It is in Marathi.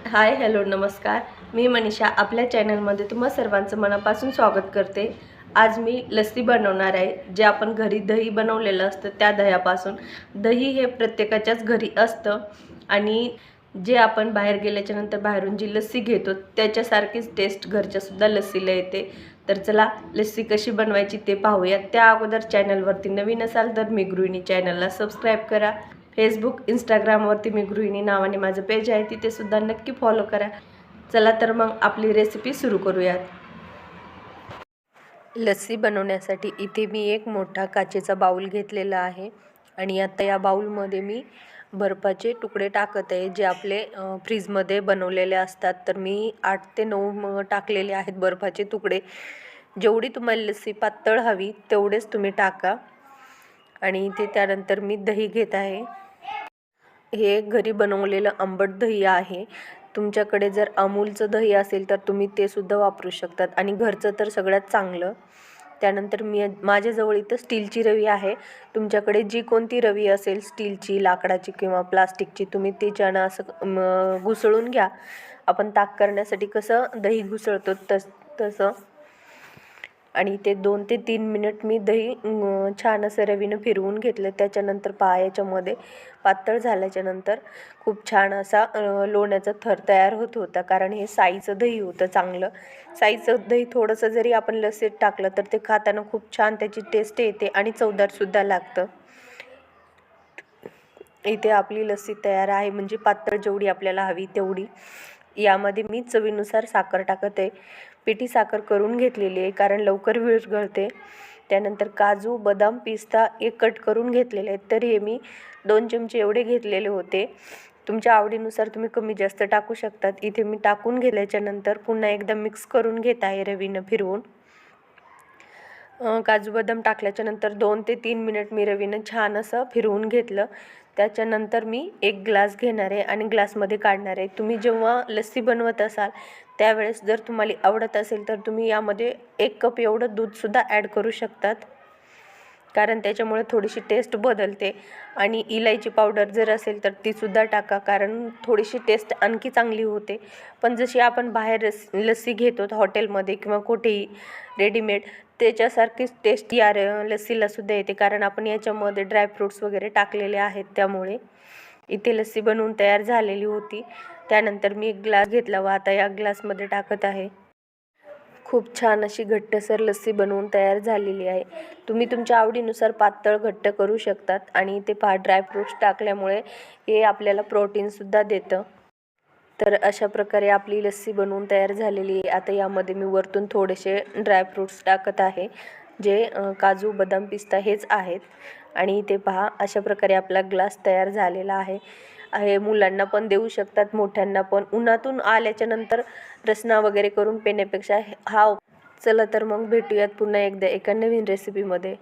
हाय हॅलो नमस्कार, मी मनीषा आपल्या चॅनलमध्ये तुम्हा सर्वांचं मनापासून स्वागत करते। आज मी लस्सी बनवणार आहे, जे आपण घरी दही बनवलेलं असतं त्या दह्यापासून। दही हे प्रत्येकाच्याच घरी असतं आणि जे आपण बाहेर गेल्याच्या नंतर बाहेरून जी लस्सी घेतो त्याच्यासारखीच टेस्ट घरच्यासुद्धा लस्सीला येते। तर चला लस्सी कशी बनवायची ते पाहूया। त्या अगोदर चॅनलवरती नवीन असाल तर मी गृहिणी चॅनलला सबस्क्राईब करा। फेसबुक इंस्टाग्रामवरती मी गृहिणी नावाने माझं पेज आहे, तिथे सुद्धा नक्की फॉलो करा। चला तर मग आपली रेसिपी सुरू करूयात। लस्सी बनवण्यासाठी इथे मी एक मोठा काचेचा बाउल घेतलेला आहे आणि आता या बाउलमध्ये मी बर्फाचे तुकडे टाकत आहे, जे आपले फ्रीजमध्ये बनवलेले असतात। तर मी 8 ते 9 टाकलेले आहेत बर्फाचे तुकडे। जेवढी तुम्हाला लस्सी पातळ हवी तेवढेच तुम्ही टाका। आणि इथे त्यानंतर मी दही घेत आहे। हे घरी बनवलेलं आंबट दही आहे। तुमच्याकडे जर अमूलचं दही असेल तर तुम्ही ते सुद्धा वापरू शकतात आणि घरचं तर सगळ्यात चांगलं। त्यानंतर माझ्याजवळ इथं स्टीलची रवी आहे। तुमच्याकडे जी कोणती रवी असेल, स्टीलची, लाकडाची किंवा प्लास्टिकची, तुम्ही त्याच्यानं असं घुसळून घ्या। आपण ताक करण्यासाठी कसं दही घुसळतो तसं। आणि ते 2 ते 3 मिनिट मी दही छान असं रवीनं फिरवून घेतलं। त्याच्यानंतर याच्यामध्ये पातळ झाल्याच्या नंतर खूप छान असा लोण्याचा थर तयार होत होता, कारण हे साईचं दही होतं चांगलं। साईचं दही थोडंसं जरी आपण लस्सीत टाकलं तर ते खाताना खूप छान त्याची टेस्ट येते आणि चवदारसुद्धा लागतं। इथे आपली लस्सी तयार आहे, म्हणजे पातळ जेवढी आपल्याला हवी तेवढी। यामध्ये मी चवीनुसार साखर टाकत आहे। पिठी साखर करून घेतलेली आहे, कारण लवकर विरघळते। त्यानंतर काजू, बदाम, पिस्ता एक कट करून घेतलेले आहेत, तर हे मी 2 चमचे एवढे घेतलेले होते। तुमच्या आवडीनुसार तुम्ही कमी जास्त टाकू शकतात। इथे मी टाकून घेतल्याच्या नंतर पुन्हा एकदा मिक्स करून घेत आहे रवीनं फिरवून। काजू बदाम टाकल्याच्या नंतर 2 ते 3 मिनिट मी रवीनं छान असं फिरवून घेतलं। त्याच्यानंतर मी एक ग्लास घेणार आहे आणि ग्लासमध्ये काढणार आहे। तुम्ही जेव्हा लस्सी बनवत असाल त्यावेळेस जर तुम्हाला आवडत असेल तर तुम्ही यामध्ये 1 कप एवढं दूधसुद्धा ॲड करू शकतात, कारण त्याच्यामुळे थोडीशी टेस्ट बदलते। आणि इलायची पावडर जर असेल तर तीसुद्धा टाका, कारण थोडीशी टेस्ट आणखी चांगली होते। पण जशी आपण बाहेर लस्सी घेतो हॉटेलमध्ये किंवा कुठेही रेडीमेड, त्याच्यासारखीच टेस्ट या लस्सीलासुद्धा येते, कारण आपण याच्यामध्ये ड्रायफ्रूट्स वगैरे टाकलेले आहेत। त्यामुळे इथे लस्सी बनवून तयार झालेली होती। त्यानंतर मी एक ग्लास घेतला व आता या ग्लासमध्ये टाकत आहे। खूप छान अशी घट्टसर लस्सी बनवून तयार झालेली आहे। तुम्ही तुमच्या आवडीनुसार पातळ घट्ट करू शकतात आणि इथे ड्रायफ्रूट्स टाकल्यामुळे हे आपल्याला प्रोटीनसुद्धा देतं। तर अशा प्रकारे आपली लस्सी बनवून तयार झालेली आहे। आता यामध्ये मी वरतून थोडेसे ड्रायफ्रूट्स टाकत आहे, जे काजू, बदाम, पिस्ता हेच आहेत। आणि इथे अशा प्रकारे आपला ग्लास तयार झालेला आहे। हे मुलांना पण देऊ शकतात, मोठ्यांना पण। उन्हातून आल्याच्या नंतर रसना वगैरे करून पिण्यापेक्षा चला तर मग भेटूयात पुन्हा एकदा एका नवीन रेसिपीमध्ये।